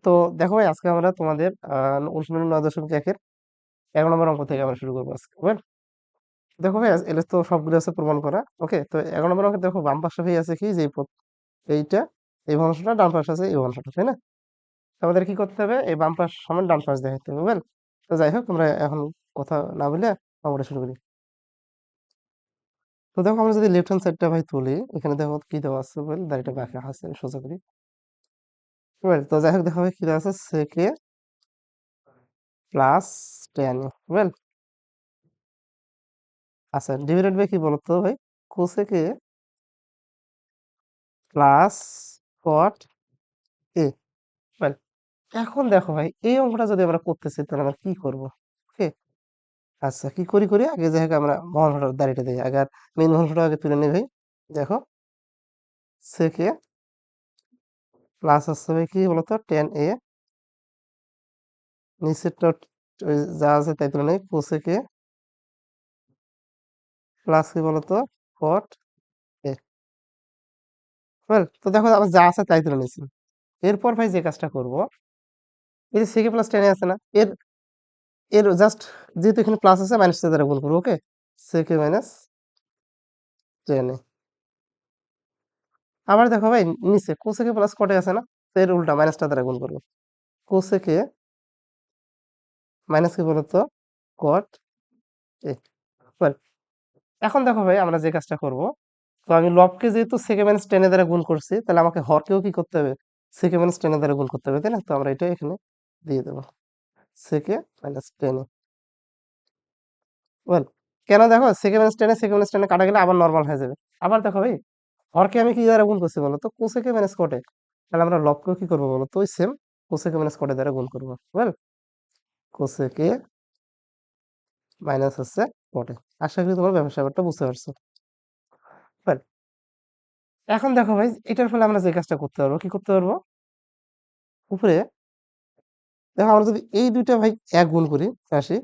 তো দেখো ভাই, আজকে আমরা তোমাদের অনুশীলনী 9.1-এর 11 নম্বর অঙ্ক থেকে আমরা শুরু করবো আজকে। বুঝলেন? দেখো ভাই, এর তো সবগুলো আছে প্রমাণ করা। ওকে, তো 11 নম্বর অঙ্কে দেখো বাম পাশে ভাই আছে কি, যে এইটা এই ভগ্নাংশটা, ডান পাশে আছে এই ভগ্নাংশটা, তাই না? তো আমাদের কি করতে হবে, এই বাম পাশ সমান ডান পাশ দেখাতে হবে, বুঝলেন? তো যাই হোক, আমরা এখন কথা না বলে অঙ্কটা শুরু করি। তো দেখো, আমরা যদি লেফট হ্যান্ড সাইডটা ভাই তুলি, এখানে দেখো কি দেওয়া আছে, বল দাঁড়িটা বাঁকা আছে, সোজা করি। বুঝলেন? তো যাই হোক, দেখো ভাই কি দেওয়া আছে, সেকে প্লাস 10, বুঝলেন? আচ্ছা, ডিভাইডেড বাই কি বলতো ভাই, কোসেকে প্লাস কট এ। Well, এখন দেখো ভাই, এই অঙ্কটা যদি আমরা করতেছি তাহলে আমরা কি করব? ওকে, আচ্ছা কি করি আগে, যাই হোক আমরা মহাংশটার দাঁড়িয়ে দিই আগে, মেইন মহাংশটা আগে তুলে নিই ভাই। দেখো, সেকে প্লাস হচ্ছে ভাই কি বলতো, 10a, নিচেরটা ওই যা আছে তাই তুলে নেই, কোসেকে প্লাস কি বলতো, কট এ। তো দেখো, আবার যা আছে তাই তুলে নিয়েছি। এরপর ভাই যে কাজটা করব, এই যে সেকে প্লাস 10 আছে না, এর এর জাস্ট, যেহেতু এখানে প্লাস আছে, মাইনাস দ্বারা গুণ করবো। ওকে, সেকে মাইনাস 10। আবার দেখো ভাই, নিচে কোসেকে প্লাস কটে আছে না, তো এর উল্টা মাইনাসটা দ্বারা গুণ করবো। কোসেকে মাইনাস কি বলতো, কট এ। Well, এখন দেখো ভাই, আমরা যে কাজটা করব, তো আমি লবকে যেহেতু সেকে মাইনাস 10 দ্বারা গুণ করছি, তাহলে আমাকে হরকেও কি করতে হবে, সেকে মাইনাস 10 দ্বারা গুণ করতে হবে, তাই না? তো আমরা এটা এখানে দিয়ে দেবো, সেকে মাইনাস 10। ওয়েল, কেন দেখো, সেকে মাইনাস 10 সেকে মাইনাস 10 কাটা গেলে আবার নর্মাল হয়ে যাবে। আবার দেখো ভাই, হরকে আমি কি দ্বারা গুণ করছি বলো তো, কোসেকে মাইনাস কটে। তাহলে আমরা লবকেও কি করবো বলো তো, ওই সেম কোসেকে মাইনাস কটে দ্বারা গুণ করবো। ওয়েল, কোসেকে মাইনাস হচ্ছে কটে। আশা করি তোমার ব্যাপারটা বুঝতে পারছো। Well, এখন দেখো ভাই, এটার ফলে আমরা যে কাজটা করতে পারবো, কি করতে পারবো, উপরে দেখো, আমরা যদি এই দুইটা ভাই এক গুণ করি রাশি,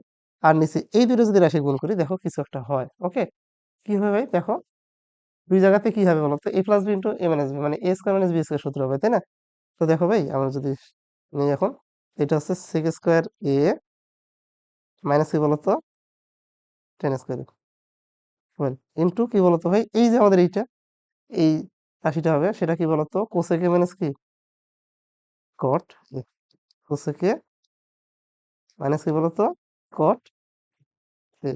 আর নিচে এই দুটো যদি রাশি গুণ করি, দেখো কিছু একটা হয়। ওকে, কি হবে ভাই, দেখো দুই জায়গাতে কি হবে বলতো, A plus b into a minus B, মানে এ স্কোয়ার মাইনাস বি স্কোয়ার সূত্র হবে, তাই না? তো দেখো ভাই, আমরা যদি নিই এখন, এটা হচ্ছে সেক স্কোয়ার এ মাইনাস কি বলতো, 10 স্কোয়ার ইন্টু কি বলতো ভাই, এই যে আমাদের এইটা, এই রাশিটা হবে, সেটা কি বলতো, কোসেকে মাইনাস কি, কট এ। কোসেকে মাইনাস কি বলতো, কট এ।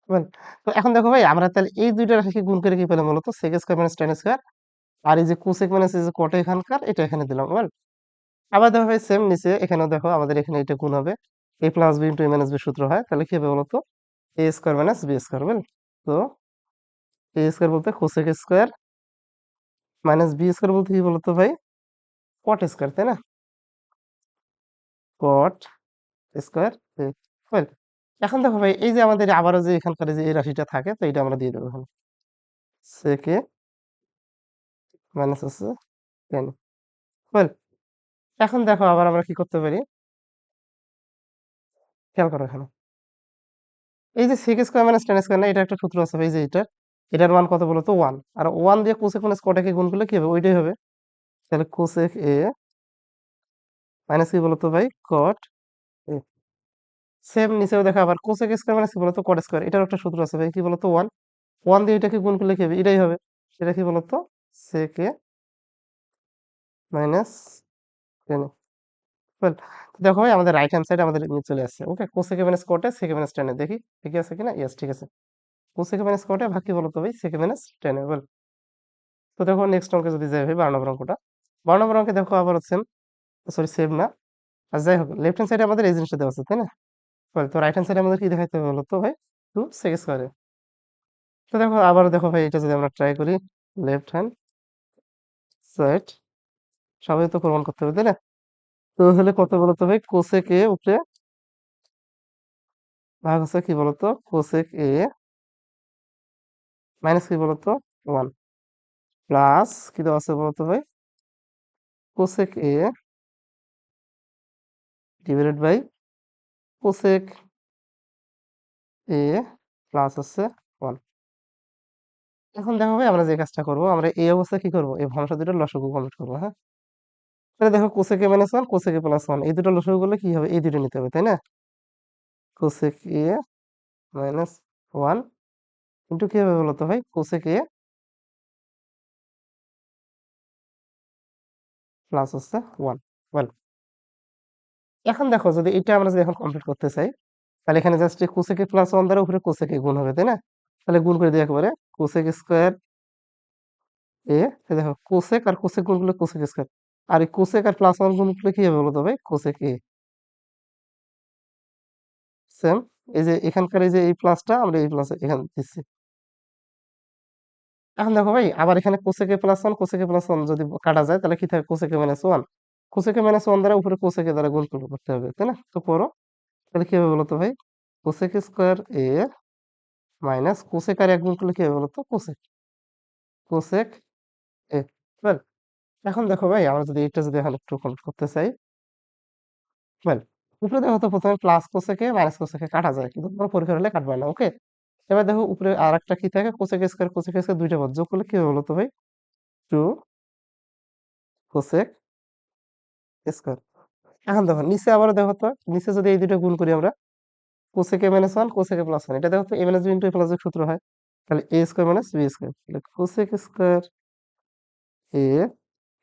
বুঝলেন? তো এখন দেখো ভাই, আমরা তাহলে এই দুইটা রাশিকে গুণ করে কি পেলাম বলতো, সেক স্কোয়ার মাইনাস 10 স্কোয়ার, আর এই যে কোসেক মাইনাস এই যে কট এখানকার, এটা এখানে দিলাম। আবার দেখো ভাই, সেম নিচে এখানেও দেখো, আমাদের এখানে এটা গুণ হবে, a plus b into a minus B সূত্র হয়, তাহলে কি হবে বলতো, এ স্কোয়ার মাইনাস বি স্কোয়ার। বুঝলেন? তো এ স্কোয়ার বলতে cosec square minus B square বলতে কি বলতো ভাই, কট স্কোয়ার, তাই না? Cot square. এখন দেখো ভাই, এই যে আমাদের আবারও যে এখানকার যে এই রাশিটা থাকে, তো এটা আমরা দিয়ে দেবো এখন, সেকে মাইনাস হচ্ছে 10। ওয়েল, এখন দেখো আবার আমরা কি করতে পারি, খেয়াল করো এখানে, এই যে সেক স্কোয়ার মাইনাস 10 স্কোয়ার, না এটা একটা সূত্র আছে ভাই, যে এটার মান কত বলতো, 1, আর 1 দিয়ে কোসেক মাইনাস কটাকে গুণ করলে কি হবে, ওইটাই হবে। তাহলে কোসেক এ মাইনাস কি বলতো ভাই, কট এ। সেম নিচেও দেখো, আবার কোসেক স্কোয়ার মাইনাস কি বলতো, কট স্কোয়ার, এটার একটা সূত্র আছে ভাই, কি বলতো, 1, 1 দিয়ে এটাকে গুণ করলে কি হবে, এটাই হবে। সেটা কি বলতো, সেক এ মাইনাস 10। ওয়েল, দেখো ভাই, আমাদের রাইট হ্যান্ড সাইড আমাদের নিচে চলে আসছে। ওকে, কোসেক মাইনাস কটে সেক মাইনাস 10, দেখি ঠিক আছে কিনা, ইয়েস ঠিক আছে। কোসেক মাইনাস কটে ভাগ কি বলতো ভাই, সেক মাইনাস 10। ওয়েল, তো দেখো নেক্সট অঙ্কে যদি যাই ভাই, 12 নম্বর অঙ্কটা, 12 নম্বর অঙ্কে দেখো আবার সেম, সরি সেম না, আর যাই হোক, লেফট হ্যান্ড সাইডে আমাদের এই জিনিসটা দেওয়া আছে, তাই না? তো রাইট হ্যান্ড সাইডে আমাদের কি দেখাইতে হবে বলতো ভাই, 2 সেক স্কোয়ারে। তো দেখো, আবার দেখো ভাই, এটা যদি আমরা ট্রাই করি, লেফট হ্যান্ড সাইড সবই তো প্রমাণ করতে হবে, তাই না? তো হলে কত বলতো ভাই, কোসেক এ উপরে ভাগ হচ্ছে কি বলতো, কোসেক এ মাইনাস কি বলতো, 1, প্লাস কি দেওয়া আছে বলতো ভাই, cosec a divided by cosec a plus হচ্ছে 1। এখন দেখো ভাই, আমরা যে কাজটা করবো, আমরা এই অবস্থায় কি করবো, এই ভগ্নাংশ দুটোর লসাগু কমপ্লিট করবো, হ্যাঁ? তাহলে দেখো cosec A minus one cosec a plus one এই দুটো লসাগু করলে কি হবে, এই দুটো নিতে হবে তাই না। কোসেক এ মাইনাস ওয়ান ইন্টু কি হবে বলতো ভাই, কোসেক এ প্লাস হচ্ছে ওয়ান। ওয়েল, এখন দেখো যদি এটা আমরা যদি এখন কমপ্লিট করতে চাই, তাহলে এখানে just cosec a plus one দ্বারা উপরে কোসেক এ গুণ হবে তাই না। তাহলে গুণ করে দিই একেবারে, কোসেক স্কোয়ার এ, এই দেখো কোসেক আর কোসেক গুণ করলে কোসেক স্কোয়ার, আর এই কোসেক আর প্লাস ওয়ান গুণ করলে কি হবে বলতো ভাই, কোসেক এ। সেম, এই যে এখানকার এই যে এই প্লাসটা আমরা এই প্লাস এখানে দিচ্ছি। এখন দেখো ভাই আবার এখানে cosec plus one cosec plus one যদি কাটা যায় তাহলে কি থাকে, cosec minus one. Cosec minus one দ্বারা উপরে কোসেকে দ্বারা গুণ করতে হবে তাই না, তো করো। তাহলে কি হবে বলতো ভাই, কোসেক স্কোয়ার এ মাইনাস কোসেক আর এক গুণ করলে কি হবে বলতো, কোসেক, কোসেক এ। ওয়েল, এখন দেখো ভাই আমরা যদি এটা যদি এখন একটু কমপ্লিট করতে চাই, ওয়েল, উপরে দেখো তো প্রথমে প্লাস কোসেকে মাইনাস কোসেকে কাটা যায় কিন্তু তোমার পরীক্ষা হলে কাটবে না, ওকে। এবার দেখো উপরে আর একটা কি থাকে, কোসেক স্কোয়ার দুইটা পদ যোগ করলে কি হবে বলতো ভাই, টু কোসেক স্কোয়ার। এখন দেখো নিচে আবার দেখো তো, নিচে যদি এই দুটো গুণ করি আমরা, cosec A minus one cosec a plus one, এটা দেখো তো এ মাইনাস বি ইন্টু এ প্লাস বি সূত্র হয়, তাহলে এ স্কোয়ার মাইনাস বি স্কোয়ার, তাহলে কোসেক স্কোয়ার এ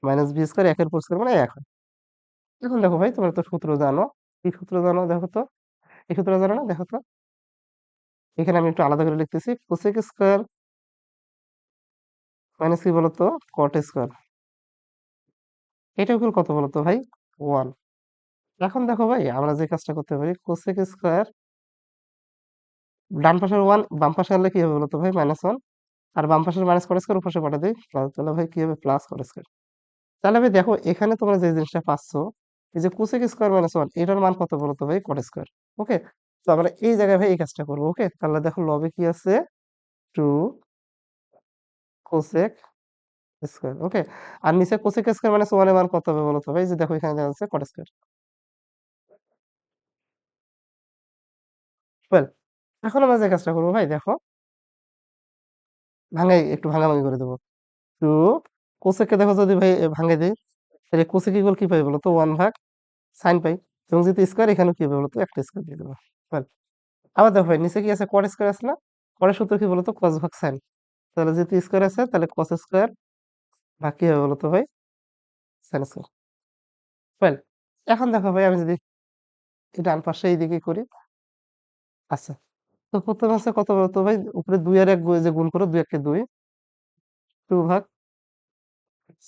মাইনাস বি স্কোয়ার একের উপর স্কোয়ার মানে এক হয়। এখন দেখো ভাই তোমরা তো সূত্র জানো, কি সূত্র জানো দেখো তো, এই সূত্র জানো না দেখো তো, এখানে আমি একটু আলাদা করে লিখতেছি, কোসেক স্কোয়ার মাইনাস কি বলতো, কট স্কোয়ার, এটা ইকুয়াল কত বলতো ভাই, ওয়ান। এখন দেখো ভাই আমরা যে কাজটা করতে পারি, কোসেক স্কোয়ার ডান পাশের ওয়ান বাম পাশে আনলে কি হবে বলতো ভাই, মাইনাস ওয়ান, আর বাম পাশের মাইনাস কট স্কয়ার উপর পাঠা দিই প্লাস, তাহলে ভাই কি হবে প্লাস কট স্কয়ার। তাহলে ভাই দেখো এখানে তোমরা যে জিনিসটা পাচ্ছো, এই যে কোসেক স্কয়ার মাইনাস ওয়ান এটার মান কত বলতো ভাই, কট স্কয়ার। ওকে, তো আমরা এই জায়গায় ভাই এই কাজটা করবো। ওকে, তাহলে দেখো লবে কি আছে, টু কোসেক স্কয়ার। ওকে, আর নিচে কোসেক স্কয়ার মাইনাস ওয়ান এর মান কত হবে বলতো ভাই, যে দেখো এখানে দেওয়া আছে কট স্কয়ার। ওয়েল, এখন আমরা যে কাজটা করবো ভাই দেখো, ভাঙাই একটু ভাঙাভাঙি করে দেবো। টু কোসেককে দেখো যদি ভাই ভাঙে দিই, তাহলে কোসেক ইকুয়াল কি পাই বলতো, ওয়ান ভাগ সাইন পাই, এবং যেহেতু স্কোয়ার এখানে কি হবে বলতো, একটা স্কোয়ার দিয়ে দেবো। Well, আবার দেখো ভাই নিচে কি আছে, কট স্কোয়ার আছে না, কটের সূত্র কি বলতো, কস ভাগ সাইন, তাহলে যেহেতু স্কোয়ার আছে তাহলে কস স্কোয়ার ভাগ কি হবে বলতো ভাই, সাইন স্কোয়ার। ওয়েল, এখন দেখো ভাই আমি যদি এই ডান পাশে এইদিকে করি, আচ্ছা, তো প্রথমে আছে কত বলতো ভাই, উপরে দুই আর এক যে গুণ করো, দুই একে দুই, টু ভাগ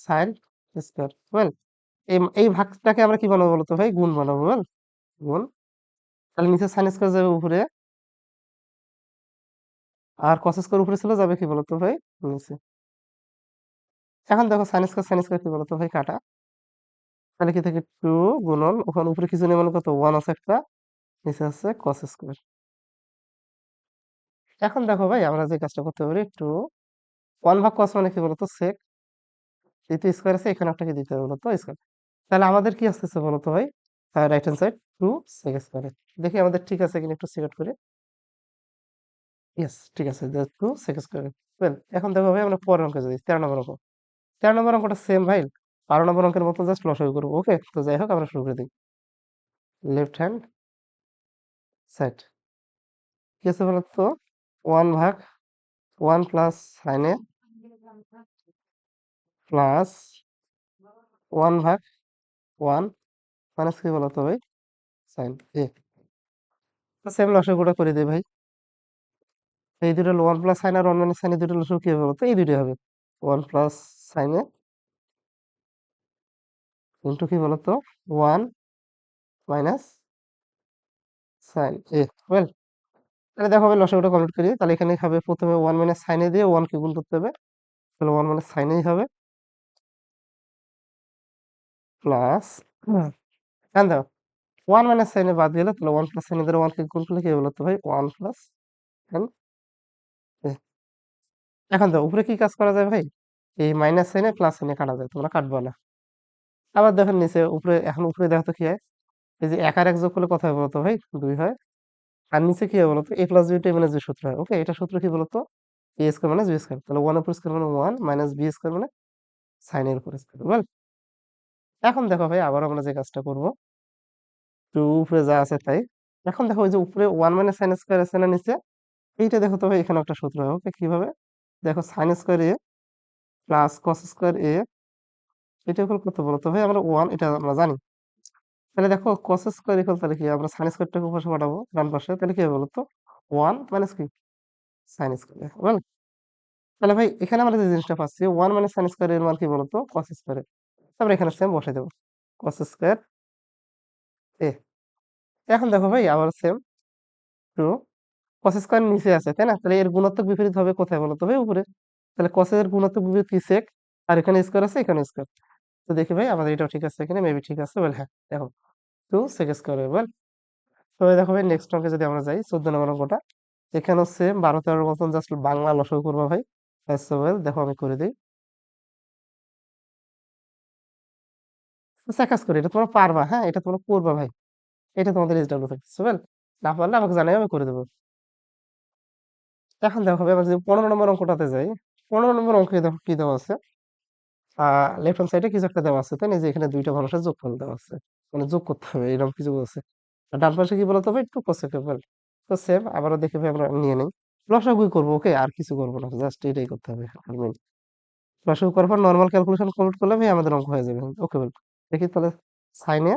সাইন স্কোয়ার। ওয়েল, এই ভাগটাকে আমরা কি বানাবো বলতো ভাই, গুণ বানাবো। ওয়েল, গুণ, তাহলে নিচে সাইন স্কোয়ার যাবে উপরে, আর কস স্কোয়ার উপরে ছিল যাবে কি বলতো ভাই, নিচে। এখন দেখো সাইন স্কোয়ার কি বলতো ভাই, কাটা, তাহলে কি থাকে, টু গুণন ওখানে উপরে কিছু নেই মানে কত, ওয়ান আছে একটা, নিচে আছে কস স্কোয়ার। এখন দেখো ভাই আমরা যে কাজটা করতে পারি, টু ওয়ান ভাগ কস মানে কি বলতো, সেক, যেহেতু স্কোয়ার আছে এখানে একটা কি দিতে হবে বলতো, স্কোয়ার। তাহলে আমাদের কি আসতেছে বলতো ভাই, right hand side two sec square. দেখি আমাদের ঠিক আছে কিনা একটু চেক করে, ইয়েস ঠিক আছে, টু সেক স্কোয়ার। ওয়েল, এখন দেখো ভাই আমরা পরের অঙ্কে যাই, 13 নম্বর অঙ্ক। 13 নম্বর অঙ্কটা সেম ভাই, 12 নম্বর অঙ্কের মতো জাস্ট লসাগু করবো। ওকে, তো যাই হোক আমরা শুরু করে দিই, লেফট হ্যান্ড সাইড কি আছে বলতো, ওয়ান ভাগ ওয়ান প্লাস সাইন এ প্লাস ওয়ান ভাগ ওয়ান মাইনাস কি বলতো ভাই, সাইন এ। সেম লসাগুটা করে দিই ভাই, এই দুটো ওয়ান প্লাস সাইন আর ওয়ান মাইনাস সাইন, এই দুটো লসাগু কি হবে বলতো, এই দুটো হবে, ওয়ান প্লাস সাইন এ ইন্টু কি বলতো, ওয়ান মাইনাস সাইন এ। ওয়েল, তাহলে দেখো আমি লসাগুটা কমপ্লিট করি, তাহলে এখানে হবে প্রথমে ওয়ান মাইনাস সাইন এ দিয়ে ওয়ান কে গুণ করতে হবে, তাহলে ওয়ান মাইনাস সাইন এই হবে প্লাস, এখন দেখো ওয়ান মাইনাস সাইন এ বাদ গেলে তাহলে ওয়ান প্লাস সাইন এ ধরে ওয়ান কে গুণ করলে কি হবে বলতো ভাই, ওয়ান প্লাস সাইন এ। এখন দেখো উপরে কি কাজ করা যায় ভাই, এই মাইনাস সাইনে প্লাস সাইনে কাটা যায়, তোমরা কাটবা না। আবার দেখেন নিচে উপরে, এখন উপরে দেখো তো কি হয়, এই যে এক আর এক যোগ করলে কত হয় বলতো ভাই, দুই হয়। আর নিচে কি হয় বলতো, A plus B two minus B সূত্র হয়। ওকে, এটা সূত্র কি বলতো, এ স্কোয়ার মাইনাস বি স্কোয়ার, তাহলে ওয়ান উপর স্কোয়ার মানে ওয়ান মাইনাস বি স্কোয়ার মানে সাইন এর উপর স্কোয়ার। ওয়েল, এখন দেখো ভাই আবার আমরা যে কাজটা করব, একটু উপরে যা আছে তাই। এখন দেখো ওই যে উপরে ওয়ান মাইনাস সাইন স্কোয়ার আছে না নিচে, এইটা দেখো তো ভাই এখানে একটা সূত্র হবে, ওকে কিভাবে দেখো, সাইন স্কোয়ার এ প্লাস কস স্কোয়ার এ, এটা ইকুয়াল কত বলতো ভাই, আমরা ওয়ান, এটা আমরা জানি। তাহলে দেখো কস স্কোয়ার ইকুয়াল, তাহলে কি আমরা সাইন স্কোয়ারটাকে উপরে পাঠাবো ডান পাশে, তাহলে কি হবে বলতো, ওয়ান মাইনাস কি সাইন স্কোয়ার। তাহলে ভাই এখানে আমরা যে জিনিসটা পাচ্ছি, ওয়ান মাইনাস সাইন স্কোয়ার এর মান কি বলতো, কস স্কোয়ার। তারপরে এখানে সেম বসে দেবো, কস স্কোয়ার এ। এখন দেখো ভাই আবার সেম টু, কস স্কোয়ার নিচে আছে তাই না, তাহলে এর গুণাত্মক বিপরীত হবে কোথায় বলতো ভাই, উপরে। তাহলে কসের গুণাত্মক বিপরীত কি, সেক। আর এখানে স্কোয়ার আছে, এখানে স্কোয়ার। তো দেখি ভাই আমাদের এটাও ঠিক আছে, এখানে মেবি ঠিক আছে বল, হ্যাঁ দেখো টু সেক স্কোয়ার বল। তো দেখো ভাই নেক্সট অঙ্কে যদি আমরা যাই, 14 নম্বর অঙ্কটা, এখানেও সেম 12-13 মতন জাস্ট বাংলা লসাগু করবো ভাই। দেখো আমি করে দিই, আচ্ছা কাজ করি, এটা তোমরা পারবা, হ্যাঁ এটা তোমরা করবা ভাই, এটা তোমাদের এসডব্লিউ থাকতেছে ওয়েল। না পারলে আমাকে জানাই, আমি করে দেবো। এখন দেখো ভাই আমরা যদি 15 নম্বর অঙ্কটাতে যাই, 15 নম্বর অঙ্কে দেখো কি দেওয়া আছে, লেফট হ্যান্ড সাইডে কিছু একটা দেওয়া আছে তাই না, যে এখানে দুইটা মানুষের যোগফল দেওয়া আছে, মানে যোগ করতে হবে এরকম কিছু বলছে। আর ডান পাশে কি বলতো ভাই, টু কোসেকেবল। তো সেম আবারও দেখে ভাই আমরা নিয়ে নিই, লসাগুই করবো, ওকে আর কিছু করবো না, জাস্ট এটাই করতে হবে। আর মেন লসাগু করার পর নর্মাল ক্যালকুলেশন কমপ্লিট করলে ভাই আমাদের অঙ্ক হয়ে যাবে, ওকে বল। দেখি তাহলে, সাইনে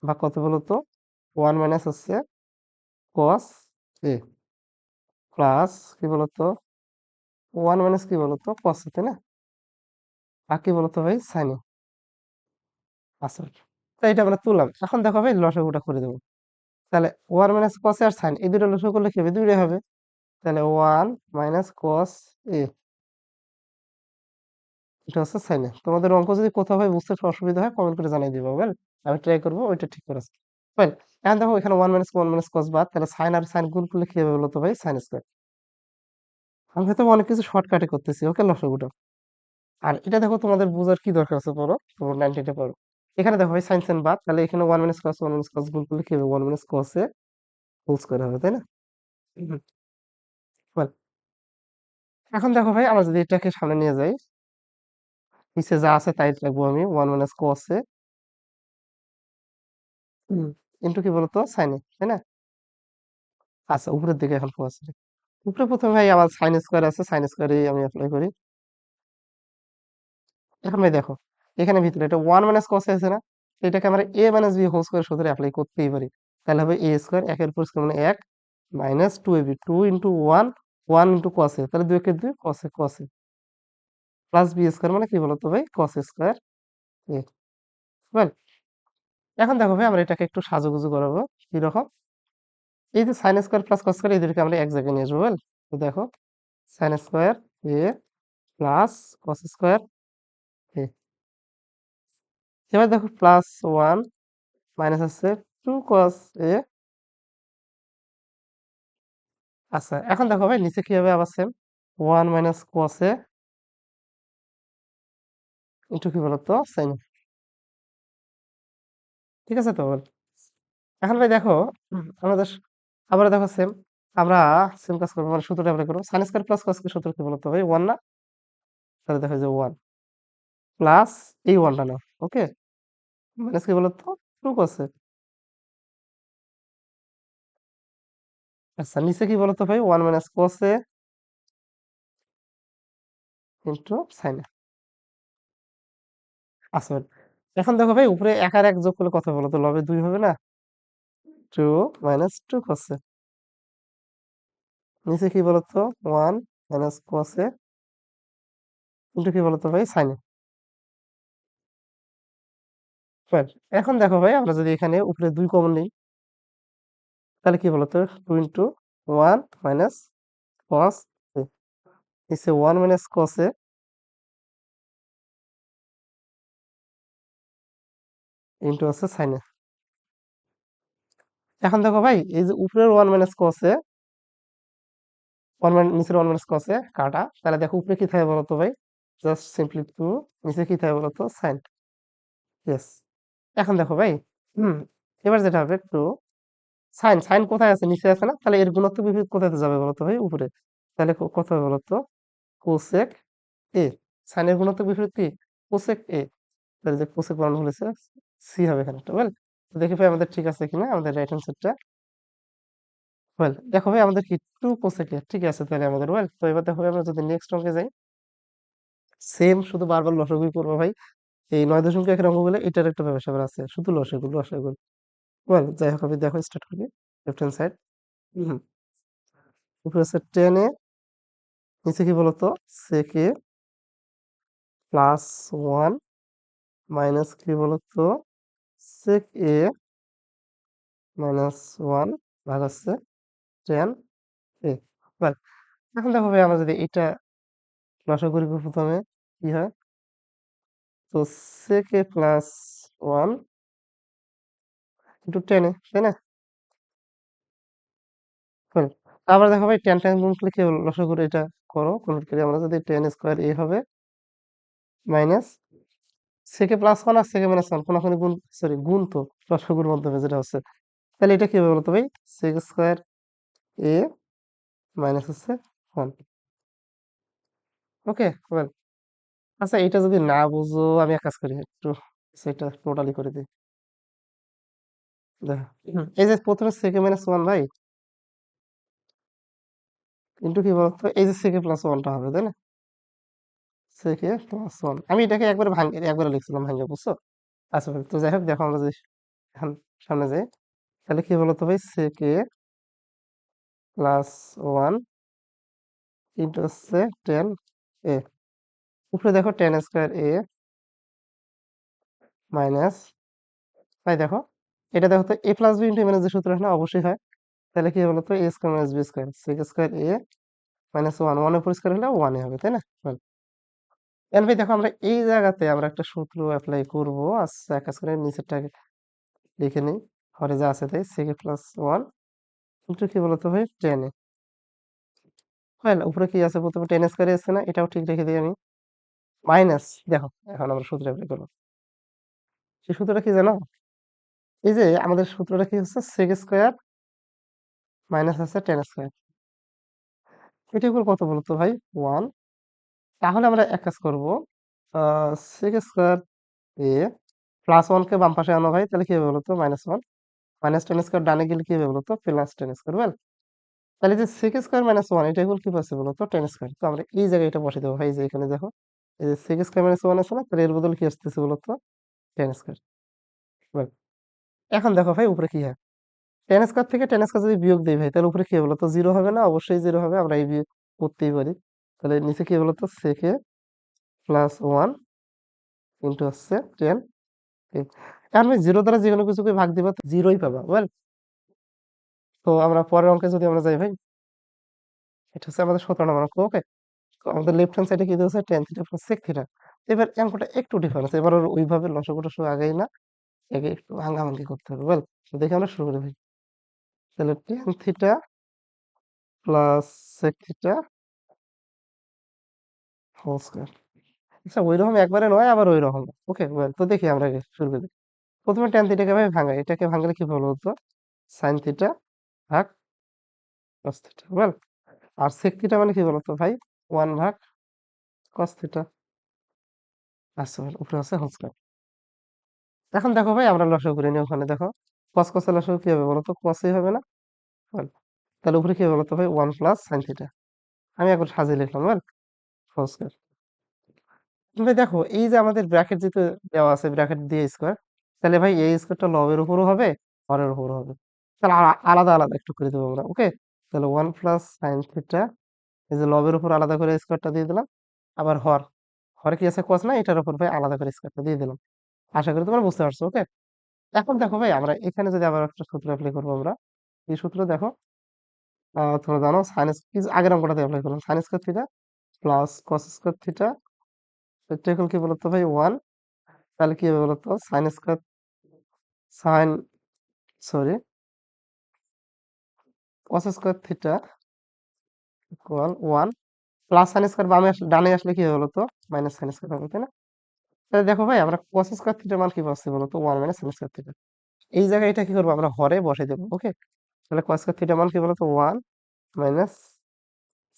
বা কত বলতো, ওয়ান মাইনাস হচ্ছে কস এ প্লাস কি বলতো, ওয়ান মাইনাস কি বলতো কস, তাই না, আর কি বলতো ভাই সাইনে। আচ্ছা, তো এটা আমরা তুললাম, এখন দেখো ভাই লসাগুটা করে দেবো। তাহলে ওয়ান মাইনাস কস আর সাইন, এই দুটো লসাগু করলে কি হবে, দুইটাই হবে। তাহলে ওয়ান মাইনাস কস এ, এটা হচ্ছে সাইনে। তোমাদের অঙ্ক যদি কোথাও ভাই বুঝতে অসুবিধা হয় কমেন্ট করে জানিয়ে দিবো, ওয়েল আমি ট্রাই করবো ওইটা ঠিক করে। ওয়েল, এখন দেখো এখানে ওয়ান মাইনাস কস বাদ, তাহলে সাইন আর সাইন গুণ করলে কি হবে বলতো ভাই, সাইন স্কোয়ার। আমি হয়তো অনেক কিছু শর্টকাটে করতেছি, ওকে লসাগুটা। আর এটা দেখো তোমাদের বোঝার কি দরকার আছে, পড়ো তোমার 90টা পড়ো। এখানে দেখো ভাই সাইন সাইন বাদ, তাহলে এখানে ওয়ান মাইনাস কস গুণ করলে কি হবে, ওয়ান মাইনাস কস এ হোল স্কোয়ার হবে তাই না। হুম, well, এখন দেখো ভাই আমরা যদি এটাকে সামনে নিয়ে যাই, নিচে যা আছে তাই রাখবো আমি, one minus cos A into কি বলতো সাইন এ, তাই না। আচ্ছা উপরের দিকে এখন কস এ, উপরে প্রথমে ভাই আমার সাইন স্কোয়ার আছে, সাইন স্কোয়ারে আমি অ্যাপ্লাই করি। এখন ভাই দেখো এখানে ভিতরে এটা ওয়ান মাইনাস কস আছে না, এটাকে আমরা এ মাইনাস বি হোল স্কোয়ার সূত্রে অ্যাপ্লাই করতেই পারি। তাহলে হবে এ স্কোয়ার, একের উপর স্কোয়ার মানে এক, minus two A B, two into one, one into cos A, তাহলে দুই একে দুই, cos A cos A, plus B square মানে কি বলতো ভাই, কস স্কোয়ার এ। Well, এখন দেখো ভাই আমরা এটাকে একটু সাজুগুজু করাবো, কিরকম, এই যে sine square plus cos square এদেরকে আমরা এক জায়গায় নিয়ে আসবো। well, তো দেখো সাইন স্কোয়ার এ প্লাস কস স্কোয়ার এ, এবার দেখো প্লাস ওয়ান মাইনাস আছে টু কস এ। আচ্ছা এখন দেখো ভাই নিচে কি হবে, আবার same one minus cos A into কি বলতো সাইন, ঠিক আছে তো বল। এখন ভাই দেখো আমাদের আবার দেখো সেম, আমরা সেম কাজ করবো, মানে সূত্রটা অ্যাপ্লাই করবো, সাইন স্কোয়ার প্লাস কস সূত্র কি বলতো ভাই, ওয়ান না, তাহলে দেখো যে ওয়ান প্লাস এই ওয়ানটা না, ওকে, মাইনাস কি বলতো টু কস এ। আচ্ছা নিচে কি বলতো ভাই, one minus cos A into sign এ। আচ্ছা এখন দেখো ভাই উপরে এক আর এক যোগ করলে কত বলতো, লবে দুই হবে না, two minus two cos A, নিচে কি বলতো one minus cos A into কি বলতো ভাই সাইন এ। ফাইন। এখন দেখো ভাই আমরা যদি এখানে উপরে দুই কমন নিই, তাহলে কি বলতো two into one minus cos A, নিচে one minus cos A into আছে সাইন এ। এখন দেখো ভাই এই যে উপরের one minus cos A, one minus নিচের ওয়ান মাইনাস কস এ কাটা, তাহলে দেখো উপরে কি থাকে বলতো ভাই, জাস্ট সিম্পলি টু, নিচে কি থাকে বলতো সাইন। ইয়েস, এখন দেখো ভাই হুম, এবার যেটা হবে টু সাইন, সাইন কোথায় আছে, নিচে আছে না, তাহলে এর গুণাত্মক বিপরীত কোথায় যাবে বলতো ভাই, উপরে। তাহলে কত হবে বলতো, কোসেক এ, সাইনের গুণাত্মক বিপরীত কি, কোসেক এ। তাহলে যে কোসেক বানানো হয়েছে সি হবে এখানে একটা ওয়েল। তো দেখি ভাই আমাদের ঠিক আছে কিনা আমাদের রাইট হ্যান্ড সাইডটা। ওয়েল দেখো ভাই আমাদের কি 2 কোসেকের ঠিক আছে তাহলে আমাদের ওয়েল। তো এবার দেখো ভাই আমরা যদি নেক্সট অঙ্কে যাই, সেম শুধু বারবার লসাগুই করবো ভাই। এই 9.1 অঙ্কগুলো এটার একটা ব্যাপার আছে, শুধু লসাগু লসাগু। ওয়েল যাই হোক আমি দেখো স্টার্ট করি লেফট হ্যান্ড সাইড। হুম, উপরে আছে 10a, নিচে কি বলতো sec a প্লাস 1 মাইনাস কি বলতো sec a মাইনাস 1 ভাগ আছে 10a। ওয়েল এখন দেখো ভাই আমরা যদি এটা লসাগু করি প্রথমে কি হয়, তো sec a plus 1 into 10a, তাই না? হুম। আবার দেখো ভাই 10 টাইম গুণ করলে কি হলো, লসাগুর এটা করো কনভার্ট করি আমরা, যদি 10 স্কোয়ার a হবে মাইনাস সেকে প্লাস 1 আর সেকে মাইনাস 1 কোনাকুনি গুণ, সরি গুণ তো লসাগুর মাধ্যমে যেটা হচ্ছে, তাহলে এটা কি হবে বলতো ভাই, সেক স্কোয়ার a মাইনাস হচ্ছে 1। ওকে ওয়েল। আচ্ছা এটা যদি না বুঝো আমি এক কাজ করি একটু সেটা টোটালি করে দিই। দেখো এই যে প্রথমে সেকে মাইনাস 1 ভাই ইন্টু কি বলতো এই যে সেকে প্লাস 1টা হবে তাই না, সেকে প্লাস 1 আমি এটাকে একবার ভাঙ একবারে লিখছিলাম ভাঙে বুঝছো। আচ্ছা ভাই, তো যাই হোক দেখো আমরা যদি এখন সামনে যাই, তাহলে কি বলতো ভাই sec a প্লাস 1 ইন্টু হচ্ছে 10a, উপরে দেখো 10 স্কোয়ার a মাইনাস, তাই দেখো এটা দেখো তো a plus b into minus যে সূত্র হয় না অবশ্যই হয়, তাহলে কি বলতো a square minus B square sec square a minus 1, 1 এর পরিষ্কার হলে 1 এ হবে তাই না। Well, এখন ভাই দেখো আমরা এই জায়গাতে আমরা একটা সূত্র অ্যাপ্লাই করব। আচ্ছা এক কাজ করে নিচেরটা লিখে নিই, ঘরে যা আছে তাই sec প্লাস 1 ইন্টু কি বলতো ভাই 10a। হয় উপরে কি আছে প্রথমে 10 স্কোয়ার আছে না, এটাও ঠিক রেখে দিই আমি, মাইনাস দেখো এখন আমরা সূত্র অ্যাপ্লাই করবো। সেই সূত্রটা কি জানো, এই যে আমাদের সূত্রটা কি হচ্ছে sec স্কোয়ার মাইনাস আছে 10 স্কোয়ার, এটা উপর কত বলতো ভাই 1। তাহলে আমরা এক কাজ করবো, sec স্কোয়ার এ প্লাস 1 কে বাম পাশে আনো ভাই, তাহলে কি হবে বলতো মাইনাস 1, মাইনাস 10 স্কোয়ার ডানে গেলে কি হবে বলতো প্লাস 10 স্কোয়ার। ওয়েল তাহলে যে sec স্কোয়ার মাইনাস 1 এটা এগুলো কি পাচ্ছে বলতো 10 স্কোয়ার, তো আমরা এই জায়গায় এটা বসে দেবো ভাই, যে এখানে দেখো এই যে sec স্কোয়ার মাইনাস 1 আছে না, তাহলে এর বদলে কি আসতেছে বলতো 10 স্কোয়ার। ওয়েল এখন দেখো ভাই উপরে কি হয়, 10 স্কোয়ার থেকে 10 স্কোয়ার যদি বিয়োগ দেই ভাই তাহলে উপরে কি হবে বলতো জিরো হবে না, অবশ্যই জিরো হবে, আমরা এই বিয়োগ করতেই পারি। তাহলে নিচে কি বলতো sec a প্লাস 1 ইন্টু হচ্ছে 10। এখন ভাই জিরো দ্বারা যে কোনো কিছুকে ভাগ দিবা তো জিরোই পাবা। ওয়েল তো আমরা পরের অঙ্কে যদি আমরা যাই ভাই, এটা হচ্ছে আমাদের 17 নম্বর অঙ্ক। ওকে, তো আমাদের লেফট হ্যান্ড সাইডে কি দিয়েছে tan theta plus sec theta. এবার অঙ্কটা একটু ডিফারেন্স, এবার আর ওইভাবে লসাগু টসাগু আগাই না, আগে একটু ভাঙাভাঙি করতে হবে। ওয়েল তো দেখে আমরা শুরু করি ভাই, তাহলে tan theta plus sec theta whole square. আচ্ছা ওইরকম একবারে নয় আবার ওইরকম। ওকে ওয়েল তো দেখি আমরা আগে শুরু করি। প্রথমে tan থিটাকে ভাই ভাঙাই, এটাকে ভাঙলে কি ভালো হতো sin থিটা ভাগ cos থিটা। ওয়েল আর sec থিটা মানে কি বলতো ভাই 1 ভাগ cos থিটা। আচ্ছা উপরে আছে হোল স্কয়ার। এখন দেখো ভাই আমরা লসাগু করে নিই, ওখানে দেখো cos cos এর লসাগু কি হবে বলতো cos ই হবে না। Well, তাহলে উপরে কি হবে বলতো ভাই 1 প্লাস sin থিটা, আমি একবার সাজিয়ে লিখলাম ওয়েল হোল স্কয়ার। ভাই দেখো এই যে আমাদের ব্র্যাকেট যেহেতু দেওয়া আছে ব্র্যাকেট দিয়ে স্কয়ার, তাহলে ভাই এই স্কয়ারটা লবের উপরও হবে হরের উপরও হবে, তাহলে আলাদা আলাদা একটু করে দেবো আমরা। ওকে তাহলে 1 প্লাস sin থিটা, এই যে লবের উপর আলাদা করে স্কয়ারটা দিয়ে দিলাম, আবার হরে কি আছে cos না, এটার উপর ভাই আলাদা করে স্কয়ারটা দিয়ে দিলাম। আশা করি তোমরা বুঝতে পারছো। ওকে এখন দেখো ভাই আমরা এখানে যদি আবার একটা সূত্র অ্যাপ্লাই করবো আমরা, এই সূত্র দেখো তোমরা জানো সাইন আগের অঙ্কটাতে অ্যাপ্লাই করলাম, sign square theta plus cos square theta, এটা এখন কি বলতো ভাই 1, তাহলে কি হবে বলতো সাইন স্কয়ার সাইন সরি কস square theta equal 1 plus sine square বামে আসলে ডানে আসলে কি হবে বলতো মাইনাস সাইন স্কয়ার হবে তাই না। তাহলে দেখো ভাই আমরা কস স্কয়ার থিটার মান কি পাচ্ছি বলতো 1 মাইনাস সাইন স্কয়ার থিটা, এই জায়গায় এটা কি করবো আমরা হরে বসে দেবো। ওকে তাহলে কস স্কয়ার থিটার মান কি বলতো 1 মাইনাস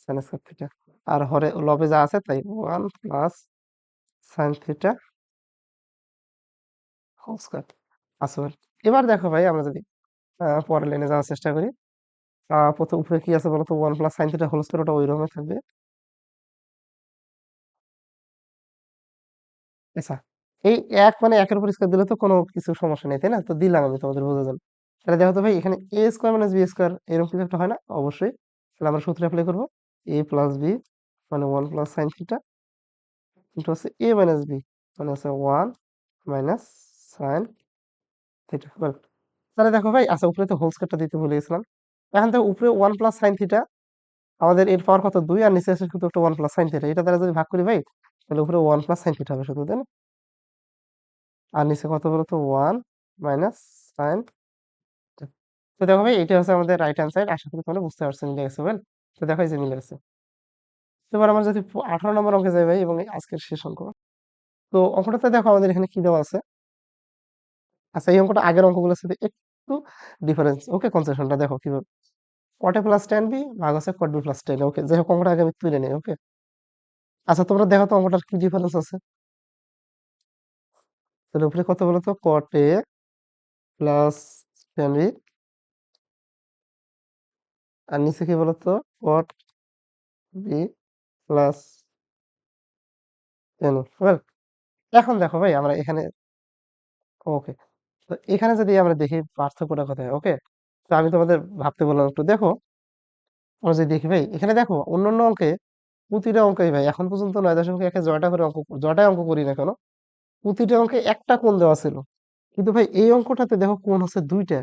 সাইন স্কয়ার থিটা, আর হরে লবে যা আছে তাই 1 plus sine theta whole square. আচ্ছা ভাই। এবার দেখো ভাই আমরা যদি পরের লাইনে যাওয়ার চেষ্টা করি। প্রথম উপরে কি আছে বলতো 1 plus sine theta whole square ওটা ওইরকমই থাকবে। আচ্ছা। এই ১ মানে ১ এর উপর স্কয়ার দিলে তো কোনো কিছু সমস্যা নেই, তাই না? তো দিলাম আমি তোমাদের বোঝার জন্য। তাহলে দেখো তো ভাই এখানে a square minus b square এরকম কিছু একটা হয় না? অবশ্যই। তাহলে আমরা সূত্র এপ্লাই করব। a প্লাস b মানে 1 প্লাস সাইন থিটা ইনটু হচ্ছে a মাইনাস b মানে হচ্ছে 1 মাইনাস সাইন থিটা। বাহ! তাহলে দেখো ভাই আচ্ছা উপরে তো হোল স্কয়ারটা দিতে ভুলে গেছিলাম। এখন দেখো উপরে 1 প্লাস সাইন থিটা আমাদের এর পাওয়ার কত ২ আর নিচে আছে শুধু একটা 1 প্লাস সাইন থিটা। এটা দ্বারা যদি ভাগ করি ভাই তাহলে উপরে 1 প্লাস সাইন থিটা হবে শুধু, তাই না? আর নিচে কত বলতো 1 মাইনাস সাইন। তো দেখো ভাই এটা হচ্ছে আমাদের রাইট হ্যান্ড সাইড। আশা করি তোমরা বুঝতে পারছো মিলে গেছে ওয়েল। তো দেখো এই যে মিলে গেছে। তো এবার আমরা যদি 18 নম্বর অঙ্কে যাই ভাই এবং এই আজকের শেষ অঙ্ক। তো অঙ্কটাতে দেখো আমাদের এখানে কি দেওয়া আছে। আচ্ছা এই অঙ্কটা আগের অঙ্কগুলোর সাথে একটু ডিফারেন্স। ওকে কনসেশনটা দেখো কিভাবে। cot a plus tan b ভাগ আছে cot b plus tan a। ওকে যাই হোক অঙ্কটা আগে আমি তুলে নেই। ওকে আচ্ছা তোমরা দেখো তো অঙ্কটার কি ডিফারেন্স আছে। তাহলে উপরে কত বলো তো cot a plus tan b আর নিচে কি বলো তো cot b plus tan a। Well এখন দেখো ভাই আমরা এখানে ওকে তো এখানে যদি আমরা দেখি পার্থক্যটা কোথায়। ওকে তো আমি তোমাদের ভাবতে বললাম একটু দেখো আমরা যদি দেখি ভাই এখানে দেখো অন্যান্য অঙ্কে প্রতিটা অঙ্কেই ভাই এখন পর্যন্ত ৯.১ জয়টা করে জয়টাই অঙ্ক করি না কেন প্রতিটা অঙ্কে একটা কোণ দেওয়া ছিল কিন্তু ভাই এই অঙ্কটাতে দেখো কোণ হচ্ছে দুইটা।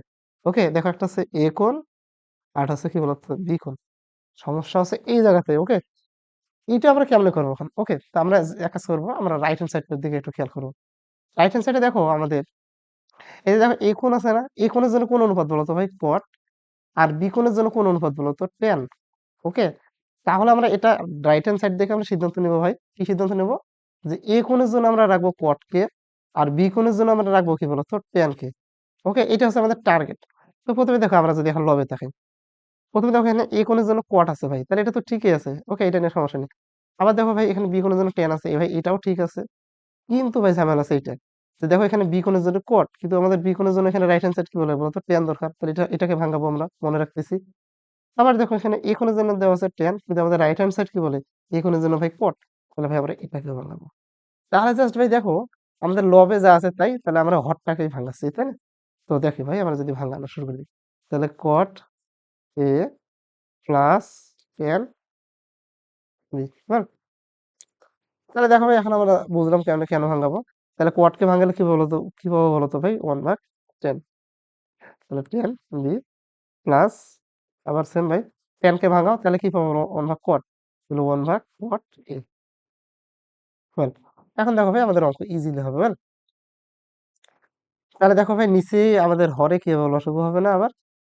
ওকে দেখো একটা হচ্ছে এ কোণ আর একটা হচ্ছে কি বলতো বি কোণ। সমস্যা হচ্ছে এই জায়গাতে। ওকে এইটা আমরা কেমনে করবো এখন। ওকে তো আমরা এক কাজ করবো আমরা রাইট হ্যান্ড সাইডের দিকে একটু খেয়াল করবো। রাইট হ্যান্ড সাইডে দেখো আমাদের এই যে দেখো এ কোণ আছে না এ কোণের জন্য কোন অনুপাত বলতো ভাই কট আর বি কোণের জন্য কোন অনুপাত বলতো টেন। ওকে তাহলে আমরা এটা রাইট হ্যান্ড সাইড দেখে আমরা সিদ্ধান্ত নেবো ভাই কি সিদ্ধান্ত নেবো যে এ কোণের জন্য আমরা রাখবো কট কে আর বি কোণের জন্য আমরা রাখবো কি বলতো টেন কে। ওকে এটা হচ্ছে আমাদের টার্গেট। তো প্রথমে দেখো আমরা যদি এখন লবে থাকি প্রথমে দেখো এখানে এ কোণের জন্য কট আছে ভাই তাহলে এটা তো ঠিকই আছে। ওকে এটা নিয়ে সমস্যা নেই। আবার দেখো ভাই এখানে বি কোণের জন্য টেন আছে ভাই এটাও ঠিক আছে কিন্তু ভাই ঝামেলা আছে এইটা যে দেখো এখানে বি কোণের জন্য কট কিন্তু আমাদের বি কোণের জন্য এখানে রাইট হ্যান্ড সাইড কি বলে বলতো টেন দরকার তাহলে এটাকে ভাঙাবো আমরা মনে রাখতেছি। আবার দেখো এখানে এ কোণের জন্য দেওয়া আছে টেন কিন্তু আমাদের রাইট হ্যান্ড সাইড কি বলে এ কোণের জন্য ভাই কট তাহলে ভাই আমরা এটাকে ভাঙাবো। তাহলে জাস্ট ভাই দেখো আমাদের লবে যা আছে তাই তাহলে আমরা হরটাকেই ভাঙাচ্ছি তাই না। তো দেখি ভাই আমরা যদি ভাঙানো শুরু করি তাহলে কট এ প্লাস টেন বি। তাহলে দেখো ভাই এখন আমরা বুঝলাম কেন কেন ভাঙাবো। তাহলে কোয়াডকে ভাঙালে কি বলতো কি পাবো বলতো ভাই 1/10। তাহলে 10 বি প্লাস আবার সেম ভাই 10 কে ভাঙাও তাহলে কি পাবো 1/কোয়াড তাহলে 1/কোয়াড এ। ওয়েল এখন দেখো ভাই আমাদের অঙ্ক ইজিলি হবে। ওয়েল তাহলে দেখো ভাই নিচে আমাদের হরে কি হবে লসাগু হবে না আবার।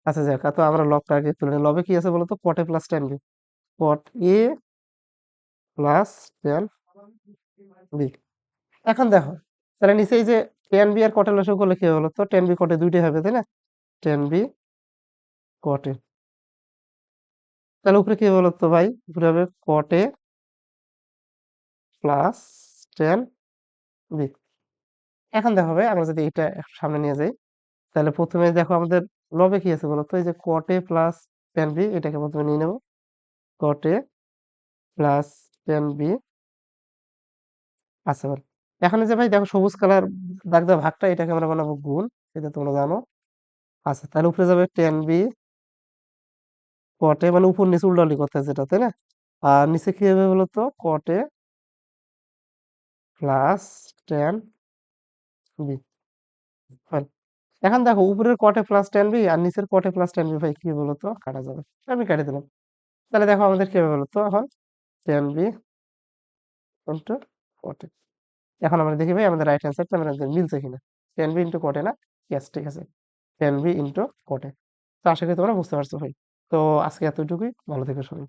আচ্ছা যাক তো আমরা লবটা আগে তুলে নিই। লবে কি আছে বলতো কটে প্লাস 10 বি কট এ প্লাস 10 বি। এখন দেখো তাহলে নিচে এই যে 10 বি আর কটের লসাগু করলে কি হবে বলতো 10 বি কটে দুইটাই হবে তাই না 10 বি কটে। তাহলে উপরে কি হবে বলতো ভাই উপরে হবে কটে প্লাস 10 বি। এখন দেখো ভাই আমরা যদি এটা একটু সামনে নিয়ে যাই তাহলে প্রথমে দেখো আমাদের লবে কি আছে বলতো এই যে কটে প্লাস 10 বি এটাকে প্রথমে নিয়ে নেব কটে প্লাস 10 বি। আচ্ছা বল এখন এই যে ভাই দেখো সবুজ কালার দাগ দেওয়া ভাগটা এটাকে আমরা বানাবো গুণ এটা তোমরা জানো। আচ্ছা তাহলে উপরে যাবে 10 বি কটে মানে উপর নিচে উল্টাউল্টি করতে আছে যেটা তাই না। আর নিচে কি হবে বলতো কটে প্লাস 10 বি। এখন দেখো উপরের কটে প্লাস 10 বি আর নিচের কটে প্লাস 10 বি ভাই কি বলতো কাটা যাবে আমি কেটে দিলাম। তাহলে দেখো আমাদের কি হবে বলতো এখন 10 বি ইন্টু কটে। এখন আমরা দেখি ভাই আমাদের রাইট হ্যান্ড সাইডটা আমাদের মিলছে কিনা 10 বি ইন্টু কটে না। ইয়েস ঠিক আছে 10 বি ইন্টু কটে। তো আশা করি তোমরা বুঝতে পারছো ভাই। তো আজকে এতটুকুই ভালো থেকো সবাই।